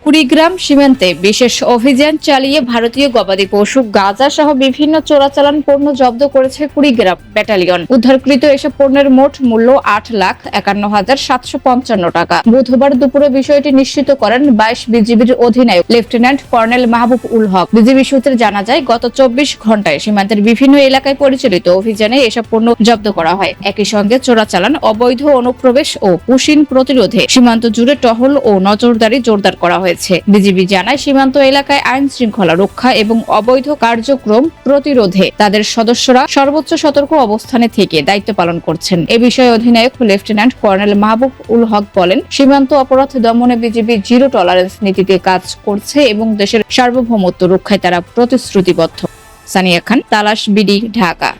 কুড়িগ্রাম সীমান্তে বিশেষ অভিযান চালিয়ে ভারতীয় গবাদি পশু গাঁজা সহ বিভিন্ন চোরাচালান পণ্য জব্দ করেছে কুড়িগ্রাম ব্যাটালিয়ন। উদ্ধারকৃত এসব পণ্যের মোট মূল্য 8,51,755 টাকা। বুধবার দুপুরে বিষয়টি নিশ্চিত করেন 22 বিজিবির অধিনায়ক লেফটেন্যান্ট কর্নেল মাহবুব উল হক। বিজিবি সূত্রে জানা যায়, গত 24 ঘন্টায় সীমান্তের বিভিন্ন এলাকায় পরিচালিত অভিযানে এসব পণ্য জব্দ করা হয়। একই সঙ্গে চোরাচালান, অবৈধ অনুপ্রবেশ ও পুশিন প্রতিরোধে সীমান্ত জুড়ে টহল ও নজরদারি জোরদার করা হয়েছে। বিজিবি জানায়, সীমান্ত এলাকায় আইন শৃঙ্খলা রক্ষা এবং অবৈধ কার্যক্রম প্রতিরোধে তাদের সদস্যরা সর্বোচ্চ সতর্ক অবস্থানে থেকে দায়িত্ব পালন করছেন। এ বিষয়ে অধিনায়ক লেফটেন্যান্ট কর্নেল মাহবুব উল হক বলেন, সীমান্ত অপরাধ দমনে বিজিবি জিরো টলারেন্স নীতিতে কাজ করছে এবং দেশের সার্বভৌমত্ব রক্ষায় তারা প্রতিশ্রুতিবদ্ধ। সানিয়া খান, তালাশ, বিডি, ঢাকা।